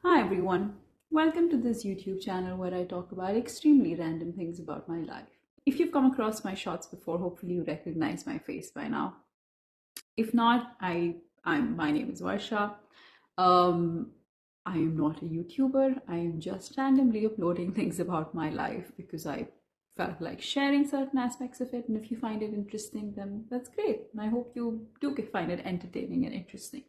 Hi everyone, welcome to this YouTube channel where I talk about extremely random things about my life. If you've come across my shorts before, hopefully you recognize my face by now. If not, my name is Varsha. Um, I am not a YouTuber. I am just randomly uploading things about my life because I felt like sharing certain aspects of it. And if you find it interesting, then that's great. And I hope you do find it entertaining and interesting.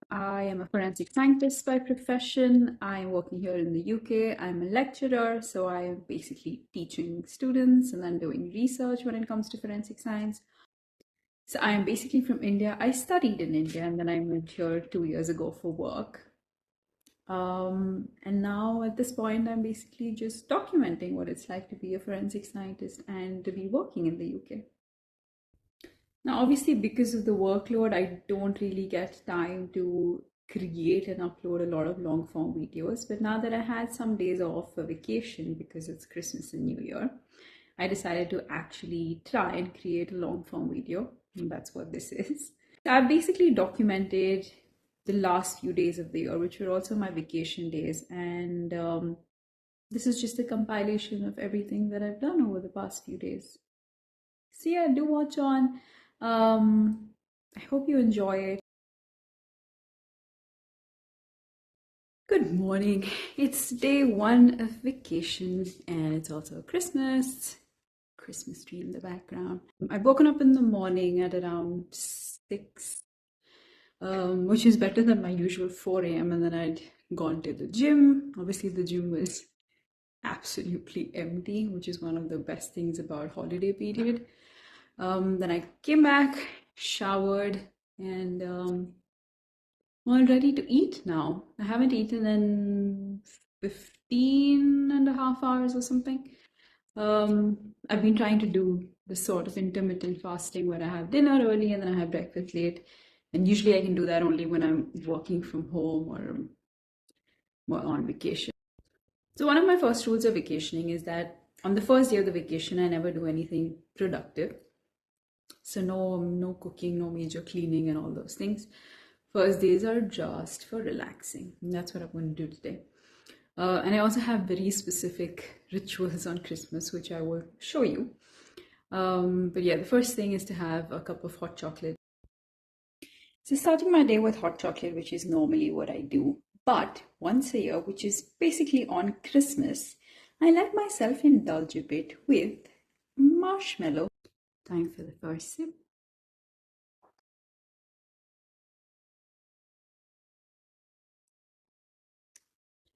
I am a forensic scientist by profession. I'm working here in the UK. I'm a lecturer, so I am basically teaching students and then doing research when it comes to forensic science. So I am basically from India. I studied in India and then I moved here 2 years ago for work. And now at this point, I'm basically just documenting what it's like to be a forensic scientist and to be working in the UK. Now, obviously, because of the workload, I don't really get time to create and upload a lot of long form videos. But now that I had some days off for vacation because it's Christmas and New Year, I decided to actually try and create a long form video. And that's what this is. I've basically documented the last few days of the year, which were also my vacation days. And this is just a compilation of everything that I've done over the past few days. So yeah, do watch on. I hope you enjoy it. Good morning. It's day one of vacation and it's also Christmas. Christmas tree in the background. I've woken up in the morning at around 6, which is better than my usual 4 a.m. And then I'd gone to the gym. Obviously, the gym was absolutely empty, which is one of the best things about holiday period. Then I came back, showered, and all ready to eat now. I haven't eaten in 15 and a half hours or something. I've been trying to do this sort of intermittent fasting where I have dinner early and then I have breakfast late. And usually I can do that only when I'm working from home or on vacation. So one of my first rules of vacationing is that on the first day of the vacation, I never do anything productive. So no cooking, no major cleaning and all those things. First days are just for relaxing. And that's what I'm going to do today. And I also have very specific rituals on Christmas, which I will show you. But yeah, the first thing is to have a cup of hot chocolate. So starting my day with hot chocolate, which is normally what I do. But once a year, which is basically on Christmas, I let myself indulge a bit with marshmallow. Time for the first sip.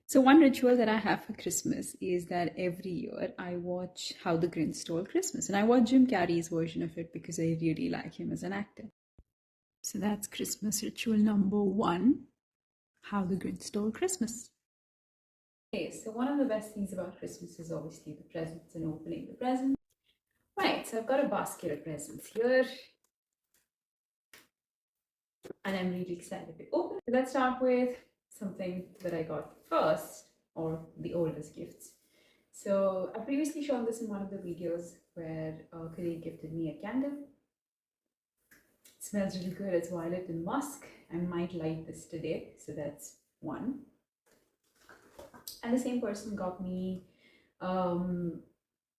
So one ritual that I have for Christmas is that every year I watch How the Grinch Stole Christmas, and I watch Jim Carrey's version of it because I really like him as an actor. So that's Christmas ritual number one, How the Grinch Stole Christmas. Okay, so one of the best things about Christmas is obviously the presents and opening the presents. Right, so I've got a basket of presents here, and I'm really excited to open. Let's start with something that I got first, or the oldest gifts. So I previously shown this in one of the videos where a colleague gifted me a candle. It smells really good. It's violet and musk. I might light this today, so that's one. And the same person got me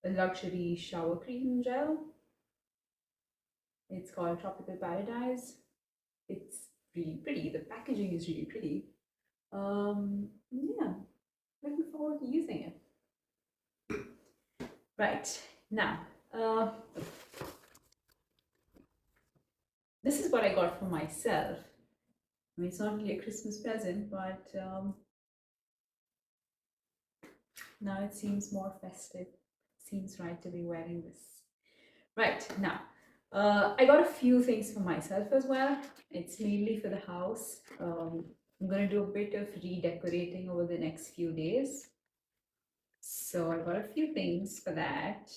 a luxury shower cream gel. It's called Tropical Paradise. It's really pretty. The packaging is really pretty. Yeah, looking forward to using it. Right, now, this is what I got for myself. I mean, it's not really a Christmas present, but now it seems more festive. Seems right to be wearing this. Right, now, I got a few things for myself as well. It's mainly for the house. I'm going to do a bit of redecorating over the next few days. So I got a few things for that.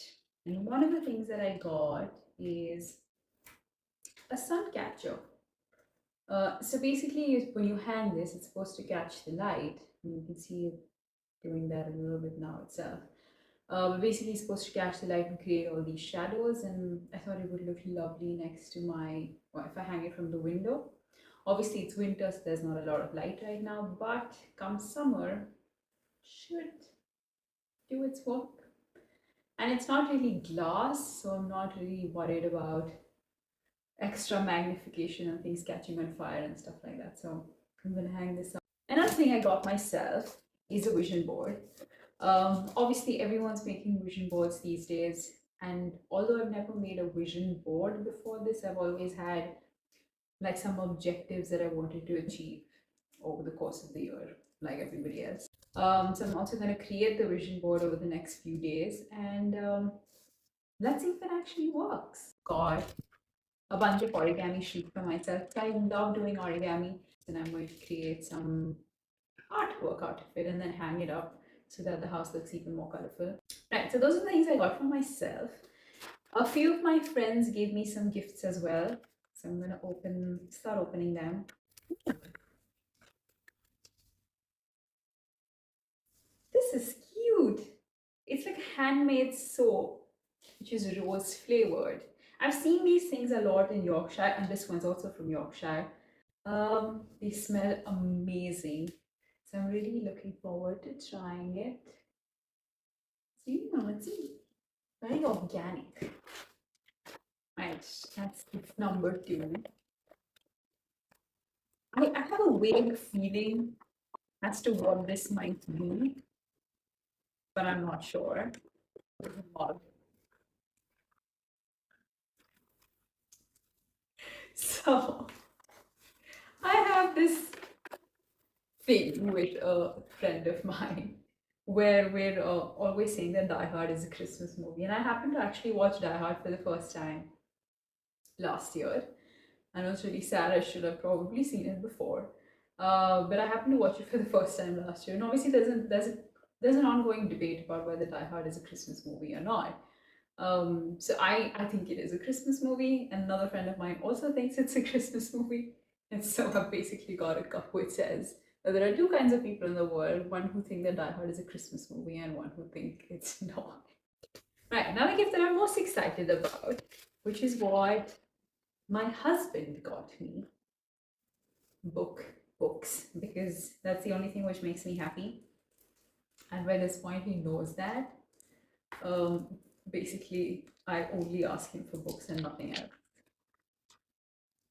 And one of the things that I got is a sun catcher. So basically, when you hang this, it's supposed to catch the light. And you can see it doing that a little bit now itself. Basically, it's supposed to catch the light and create all these shadows. And I thought it would look lovely next to my, well, if I hang it from the window. Obviously, it's winter, so there's not a lot of light right now, but come summer, should do its work. And it's not really glass, so I'm not really worried about extra magnification and things catching on fire and stuff like that. So I'm gonna hang this up. Another thing I got myself is a vision board. Obviously, everyone's making vision boards these days, and although I've never made a vision board before this, I've always had like some objectives that I wanted to achieve over the course of the year, like everybody else. So I'm also going to create the vision board over the next few days, and let's see if it actually works. Got a bunch of origami sheet for myself. I love doing origami, and I'm going to create some artwork out of it and then hang it up so that the house looks even more colorful. Right, so those are the things I got for myself. A few of my friends gave me some gifts as well, so I'm gonna start opening them. This is cute. It's like handmade soap, which is rose flavored. I've seen these things a lot in Yorkshire, and this one's also from Yorkshire. They smell amazing. So I'm really looking forward to trying it. So it's very organic. Right, that's number 2. I have a vague feeling as to what this might be, but I'm not sure. So I have this thing with a friend of mine where we're always saying that Die Hard is a Christmas movie, and I happened to actually watch Die Hard for the first time last year. I know it's really sad. I should have probably seen it before, but I happened to watch it for the first time last year. And obviously, there's an ongoing debate about whether Die Hard is a Christmas movie or not. So I think it is a Christmas movie, and another friend of mine also thinks it's a Christmas movie. And so I've basically got a cup which says that there are two kinds of people in the world: one who think that Die Hard is a Christmas movie, and one who think it's not. Right, another gift that I'm most excited about, which is what my husband got me. Books, because that's the only thing which makes me happy. And by this point, he knows that. Basically, I only ask him for books and nothing else.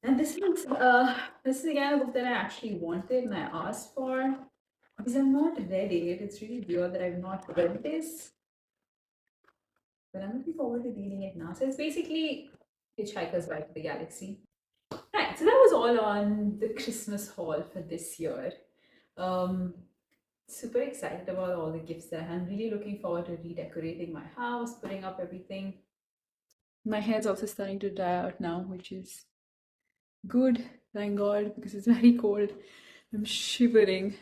And this is again a book that I actually wanted and I asked for, because I've not read it. It's really weird that I've not read this, but I'm looking forward to reading it now. So it's basically Hitchhiker's Guide to the Galaxy. Right, so that was all on the Christmas haul for this year. Super excited about all the gifts that I'm really looking forward to redecorating my house, putting up everything. My hair's also starting to dry out now, which is good, thank God, because it's very cold. I'm shivering,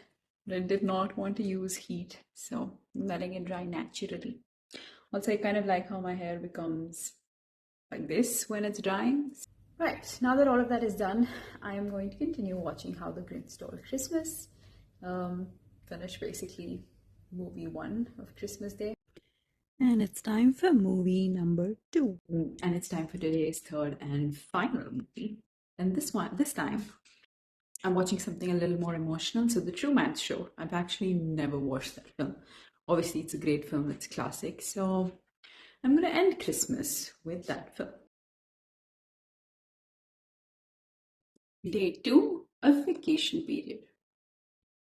but I did not want to use heat, so I'm letting it dry naturally. Also, I kind of like how my hair becomes like this when it's drying. Right, now that all of that is done, I am going to continue watching How the Grinch Stole Christmas. Finish basically movie 1 of Christmas Day. And it's time for movie number 2. And it's time for today's third and final movie. And this time, I'm watching something a little more emotional. So The Truman Show. I've actually never watched that film. Obviously, it's a great film. It's classic. So I'm going to end Christmas with that film. Day 2 of vacation period.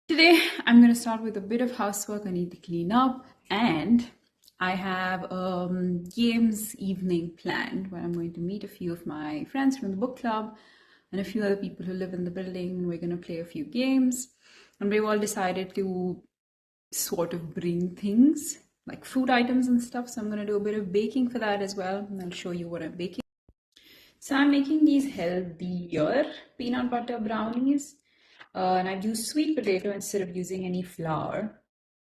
Today, I'm going to start with a bit of housework I need to clean up, and I have a games evening planned where I'm going to meet a few of my friends from the book club and a few other people who live in the building. We're going to play a few games, and we've all decided to sort of bring things like food items and stuff. So I'm going to do a bit of baking for that as well, and I'll show you what I'm baking. So I'm making these healthier peanut butter brownies, and I've used sweet potato instead of using any flour,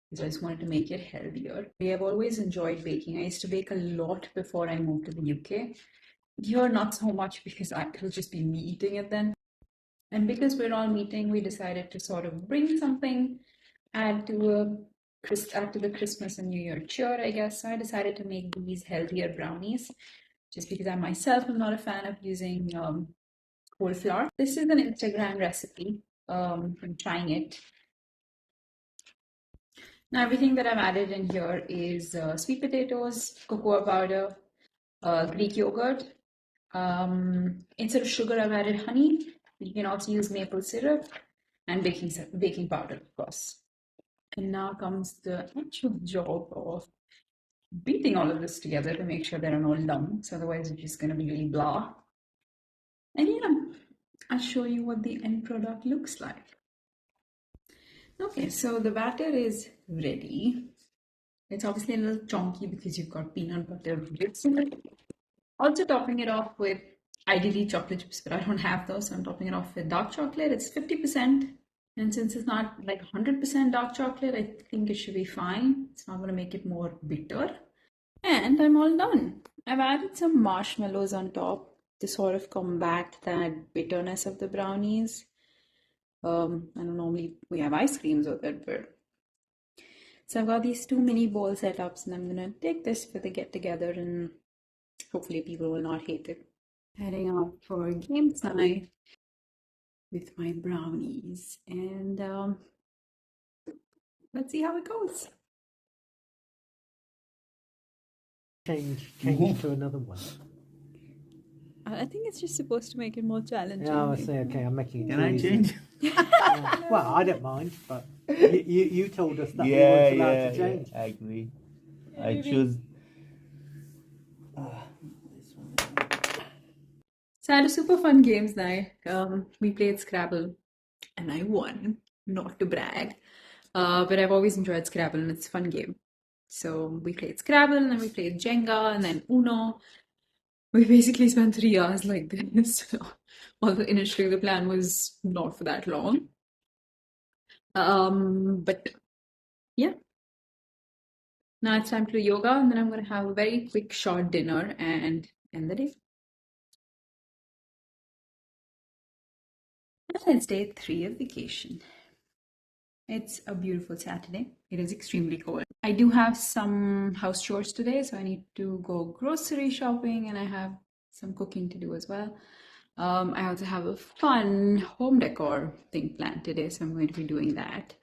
because I just wanted to make it healthier. I've always enjoyed baking. I used to bake a lot before I moved to the UK. Here, not so much, because it'll just be me eating it then. And because we're all meeting, we decided to sort of bring something, add to the Christmas and New Year cheer, I guess. So I decided to make these healthier brownies, just because I myself am not a fan of using whole flour. This is an Instagram recipe. I'm trying it. Now everything that I've added in here is sweet potatoes, cocoa powder, Greek yogurt. Instead of sugar, I've added honey. You can also use maple syrup and baking powder, of course. And now comes the actual job of beating all of this together to make sure there are no lumps. Otherwise, it's just going to be really blah. And yeah, I'll show you what the end product looks like. Okay, so the batter is ready. It's obviously a little chunky because you've got peanut butter bits in it. Also topping it off with ideally chocolate chips, but I don't have those, so I'm topping it off with dark chocolate. It's 50%, and since it's not like 100% dark chocolate, I think it should be fine. It's not going to make it more bitter. And I'm all done. I've added some marshmallows on top to sort of combat that bitterness of the brownies. I don't normally we have ice creams with it, but so I've got these two mini bowl setups, and I'm gonna take this for the get together, and hopefully people will not hate it. Heading out for games night with my brownies, and let's see how it goes. Change to another one. I think it's just supposed to make it more challenging. Yeah, I say, okay, I'm making it Can I easy. change? Well, I don't mind, but you told us that we weren't allowed to change. I agree. I choose. So I had a super fun games night. We played Scrabble, and I won. Not to brag, but I've always enjoyed Scrabble, and it's a fun game. So we played Scrabble, and then we played Jenga, and then Uno. We basically spent 3 hours like this. Although initially the plan was not for that long. But yeah. Now it's time to do yoga, and then I'm going to have a very quick short dinner and end the day. And it's day 3 of vacation. It's a beautiful Saturday. It is extremely cold. I do have some house chores today, so I need to go grocery shopping, and I have some cooking to do as well. I also have a fun home decor thing planned today, so I'm going to be doing that.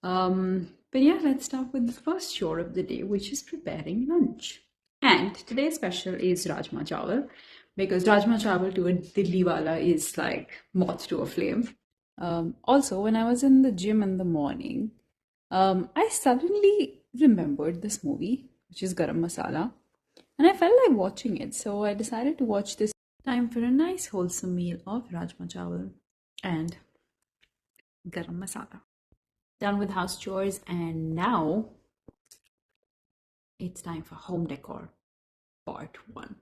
But yeah, let's start with the first chore of the day, which is preparing lunch. And today's special is Rajma Chawal, because Rajma Chawal to a Dilli wala is like moth to a flame. Also, when I was in the gym in the morning, I suddenly remembered this movie, which is Garam Masala, and I felt like watching it, so I decided to watch this. Time for a nice wholesome meal of Rajma Chawal and Garam Masala. Done with house chores, and now it's time for home decor part 1.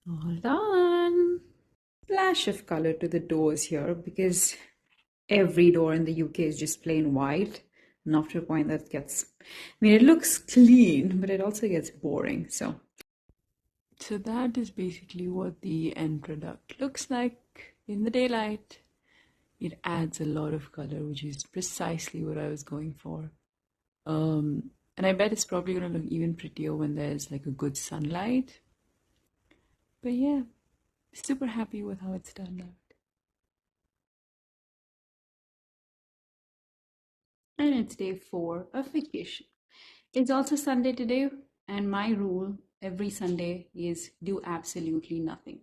All done. Splash of color to the doors here because every door in the UK is just plain white. And after a point that gets, I mean, it looks clean, but it also gets boring. So that is basically what the end product looks like in the daylight. It adds a lot of color, which is precisely what I was going for. And I bet it's probably going to look even prettier when there's like a good sunlight. But yeah, super happy with how it's turned out. And it's day 4 of vacation. It's also Sunday today, and my rule every Sunday is do absolutely nothing.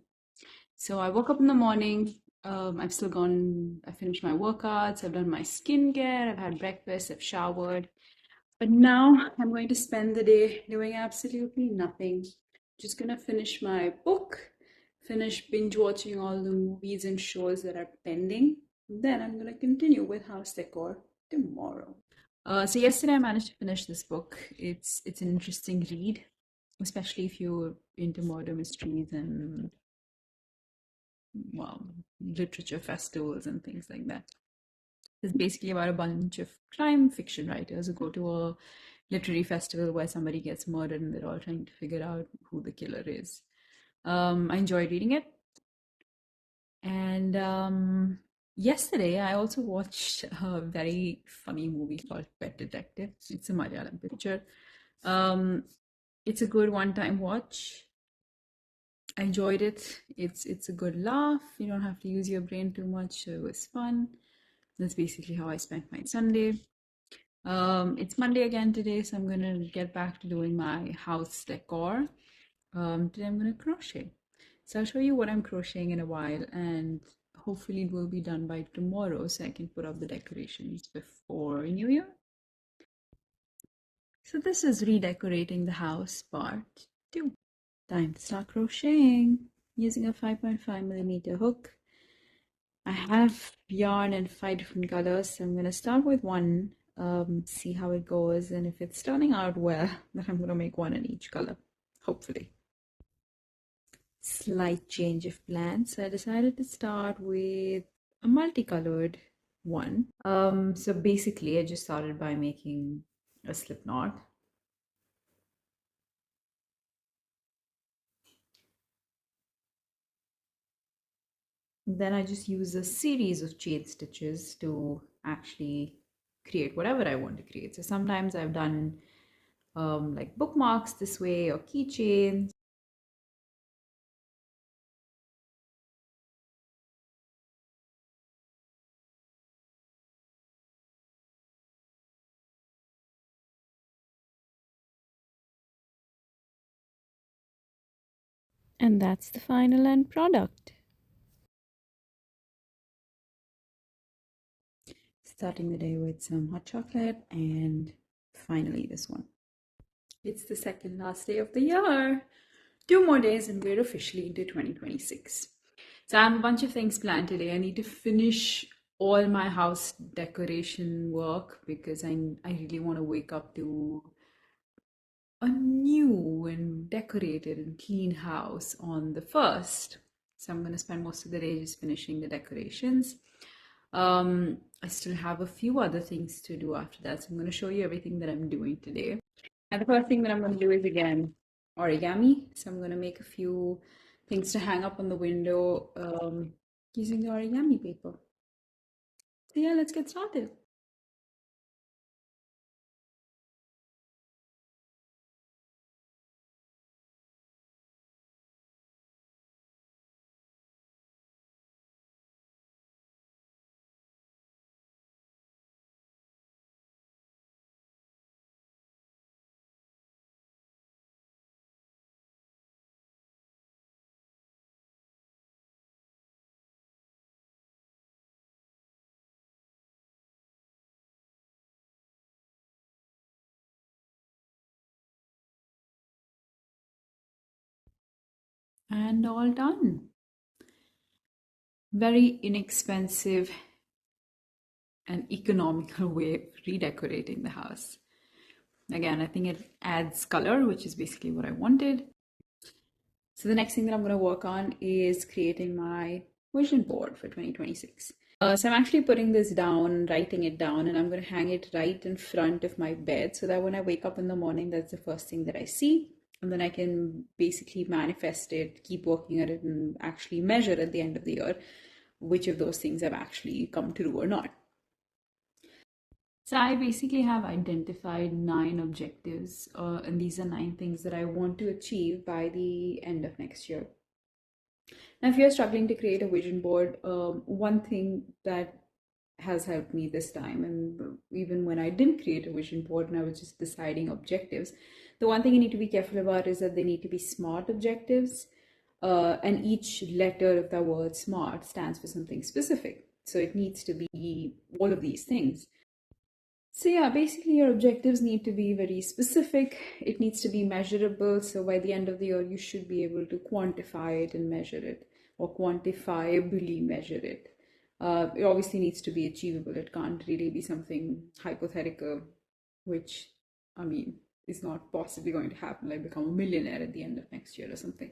So I woke up in the morning. I finished my workouts, I've done my skincare, I've had breakfast, I've showered. But now I'm going to spend the day doing absolutely nothing. Just gonna finish my book, finish binge watching all the movies and shows that are pending. Then I'm gonna continue with house decor tomorrow. So yesterday I managed to finish this book. It's an interesting read, especially if you're into murder mysteries and well, literature festivals and things like that. It's basically about a bunch of crime fiction writers who go to a literary festival where somebody gets murdered and they're all trying to figure out who the killer is. I enjoyed reading it. And yesterday, I also watched a very funny movie called Pet Detective. It's a Malayalam picture. It's a good one-time watch. I enjoyed it. It's a good laugh. You don't have to use your brain too much, so it was fun. That's basically how I spent my Sunday. It's Monday again today, so I'm gonna get back to doing my house decor. Today I'm gonna crochet. So I'll show you what I'm crocheting in a while, and hopefully it will be done by tomorrow so I can put up the decorations before New Year. So this is redecorating the house part 2. Time to start crocheting using a 5.5mm hook. I have yarn in 5 different colors, so I'm going to start with one, see how it goes, and if it's turning out well, then I'm going to make one in each color, hopefully. Slight change of plans, so I decided to start with a multicolored one. So basically, I just started by making a slip knot. Then I just use a series of chain stitches to actually create whatever I want to create. So sometimes I've done like bookmarks this way or keychains. And that's the final end product. Starting the day with some hot chocolate and finally this one. It's the second last day of the year. 2 more days and we're officially into 2026. So I have a bunch of things planned today. I need to finish all my house decoration work because I really want to wake up to a new and decorated and clean house on the 1st. So I'm going to spend most of the day just finishing the decorations. I still have a few other things to do after that. So I'm going to show you everything that I'm doing today. And the first thing that I'm going to do is again origami. So I'm going to make a few things to hang up on the window using the origami paper. So yeah, let's get started. And all done. Very inexpensive and economical way of redecorating the house. Again, I think it adds color, which is basically what I wanted. So the next thing that I'm going to work on is creating my vision board for 2026. So I'm actually putting this down, writing it down, and I'm going to hang it right in front of my bed so that when I wake up in the morning, that's the first thing that I see. And then I can basically manifest it, keep working at it, and actually measure at the end of the year which of those things have actually come true or not. So I basically have identified 9 objectives, and these are 9 things that I want to achieve by the end of next year. Now, if you're struggling to create a vision board, one thing that has helped me this time. And even when I didn't create a vision board and I was just deciding objectives, the one thing you need to be careful about is that they need to be SMART objectives. And each letter of the word SMART stands for something specific. So it needs to be all of these things. So yeah, basically your objectives need to be very specific. It needs to be measurable. So by the end of the year, you should be able to quantify it and measure it, or quantifiably measure it. It obviously needs to be achievable. It can't really be something hypothetical, which, I mean, is not possibly going to happen, like become a millionaire at the end of next year or something,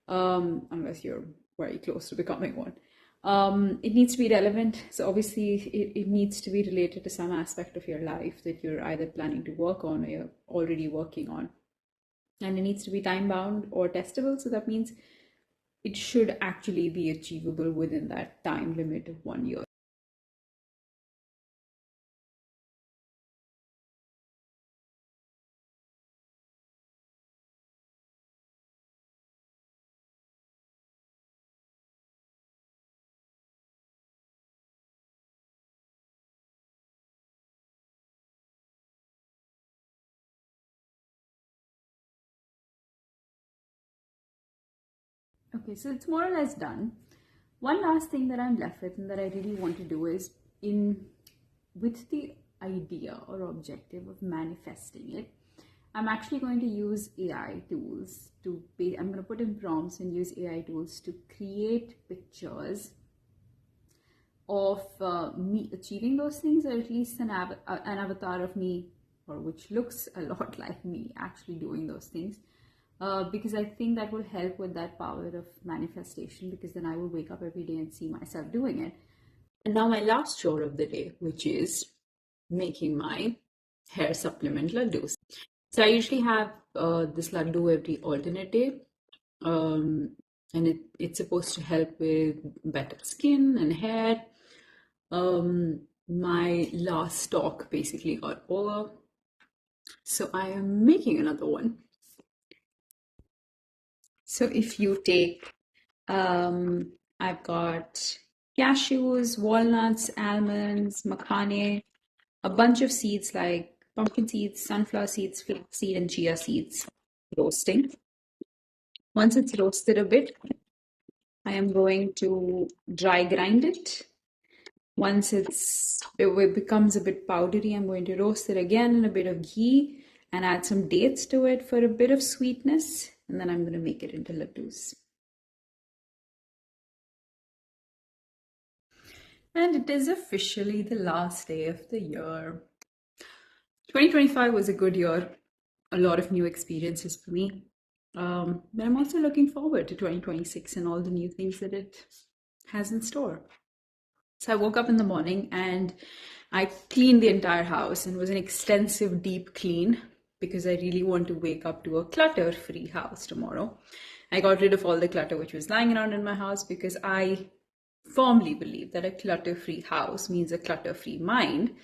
unless you're very close to becoming one. It needs to be relevant. So obviously it needs to be related to some aspect of your life that you're either planning to work on or you're already working on. And it needs to be time bound or testable. So that means it should actually be achievable within that time limit of 1 year. Okay, so it's more or less done. One last thing that I'm left with and that I really want to do is with the idea or objective of manifesting it, I'm actually going to use AI tools I'm going to put in prompts and use AI tools to create pictures of me achieving those things, or at least an avatar of me, or which looks a lot like me actually doing those things. Because I think that will help with that power of manifestation, because then I will wake up every day and see myself doing it. And now my last chore of the day, which is making my hair supplement laddus. So I usually have this laddu every alternate day. And it's supposed to help with better skin and hair. My last stock basically got over. So I am making another one. So if you take, I've got cashews, walnuts, almonds, makhane, a bunch of seeds like pumpkin seeds, sunflower seeds, flaxseed, and chia seeds, roasting. Once it's roasted a bit, I am going to dry grind it. Once it becomes a bit powdery, I'm going to roast it again in a bit of ghee and add some dates to it for a bit of sweetness. And then I'm going to make it into laddus. And it is officially the last day of the year. 2025 was a good year. A lot of new experiences for me. But I'm also looking forward to 2026 and all the new things that it has in store. So I woke up in the morning and I cleaned the entire house, and it was an extensive deep clean because I really want to wake up to a clutter-free house tomorrow. I got rid of all the clutter which was lying around in my house, because I firmly believe that a clutter-free house means a clutter-free mind,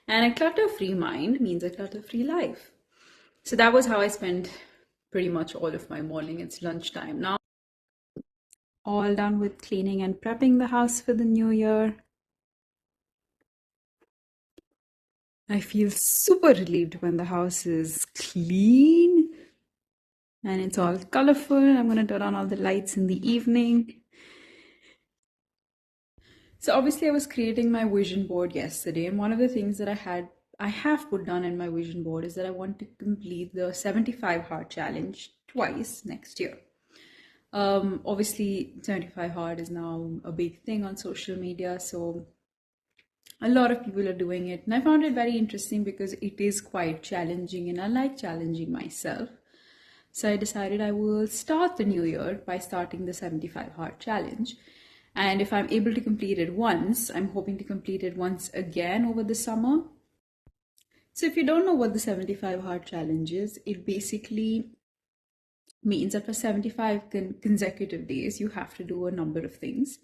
and a clutter-free mind means a clutter-free life. So that was how I spent pretty much all of my morning. It's lunchtime now. All done with cleaning and prepping the house for the new year. I feel super relieved when the house is clean and it's all colorful. I'm going to turn on all the lights in the evening. So obviously I was creating my vision board yesterday, and one of the things that I have put down in my vision board is that I want to complete the 75 Hard Challenge twice next year. Obviously 75 Hard is now a big thing on social media, so a lot of people are doing it, and I found it very interesting because it is quite challenging and I like challenging myself. So I decided I will start the new year by starting the 75 Hard Challenge. And if I'm able to complete it once, I'm hoping to complete it once again over the summer. So if you don't know what the 75 Hard Challenge is, it basically means that for 75 consecutive days, you have to do a number of things.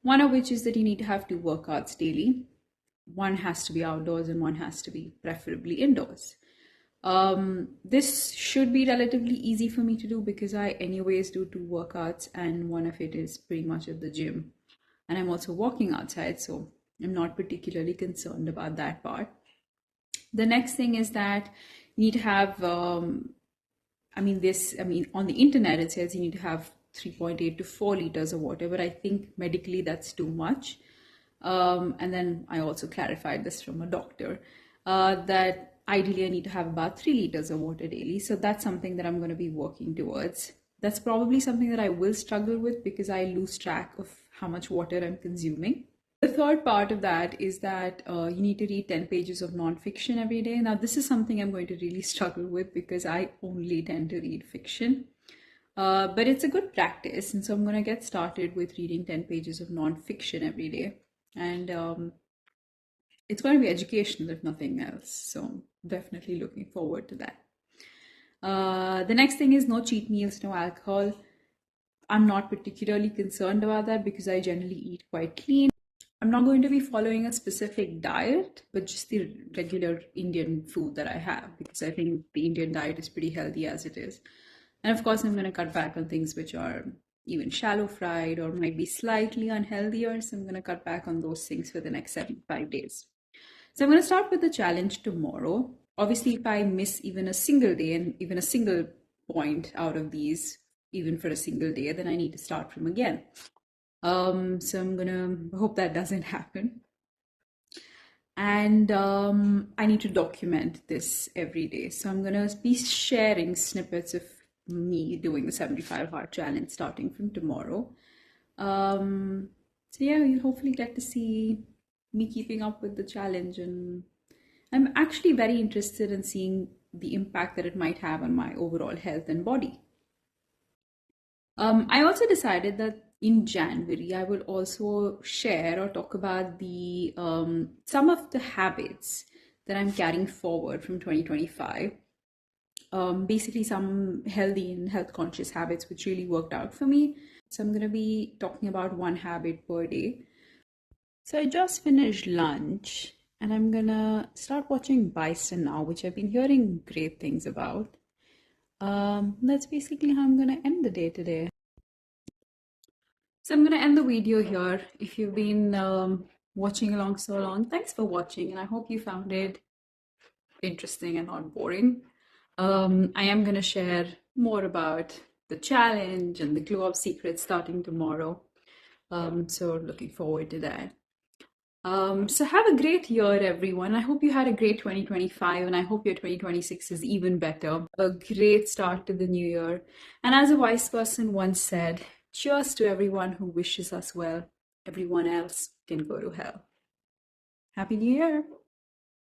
One of which is that you need to have 2 workouts daily. One has to be outdoors and one has to be preferably indoors. This should be relatively easy for me to do because I anyways do 2 workouts, and one of it is pretty much at the gym. And I'm also walking outside, so I'm not particularly concerned about that part. The next thing is that you need to have, on the internet it says you need to have 3.8 to 4 liters of water, but I think medically that's too much. And then I also clarified this from a doctor that ideally I need to have about 3 liters of water daily. So that's something that I'm going to be working towards. That's probably something that I will struggle with because I lose track of how much water I'm consuming. The third part of that is that you need to read 10 pages of nonfiction every day. Now, this is something I'm going to really struggle with because I only tend to read fiction. But it's a good practice. And so I'm going to get started with reading 10 pages of nonfiction every day. And it's going to be educational, if nothing else. So definitely looking forward to that. The next thing is no cheat meals, no alcohol. I'm not particularly concerned about that because I generally eat quite clean. I'm not going to be following a specific diet, but just the regular Indian food that I have because I think the Indian diet is pretty healthy as it is. And of course, I'm going to cut back on things which are even shallow fried or might be slightly unhealthier. So I'm going to cut back on those things for the next 75 days. So I'm going to start with the challenge tomorrow. Obviously, if I miss even a single day and even a single point out of these, even for a single day, then I need to start from again. So I'm gonna hope that doesn't happen. And I need to document this every day. So I'm gonna be sharing snippets of me doing the 75-hour challenge starting from tomorrow. So yeah, you'll hopefully get to see me keeping up with the challenge, and I'm actually very interested in seeing the impact that it might have on my overall health and body. I also decided that in January, I will also share or talk about the some of the habits that I'm carrying forward from 2025. Basically, some healthy and health conscious habits which really worked out for me. So I'm going to be talking about one habit per day. So I just finished lunch and I'm going to start watching Bison now, which I've been hearing great things about. That's basically how I'm going to end the day today. So I'm going to end the video here. If you've been watching along so long, thanks for watching, and I hope you found it interesting and not boring. I am going to share more about the challenge and the glow up secrets starting tomorrow. So looking forward to that. So have a great year, everyone. I hope you had a great 2025, and I hope your 2026 is even better. A great start to the new year. And as a wise person once said, cheers to everyone who wishes us well. Everyone else can go to hell. Happy New Year.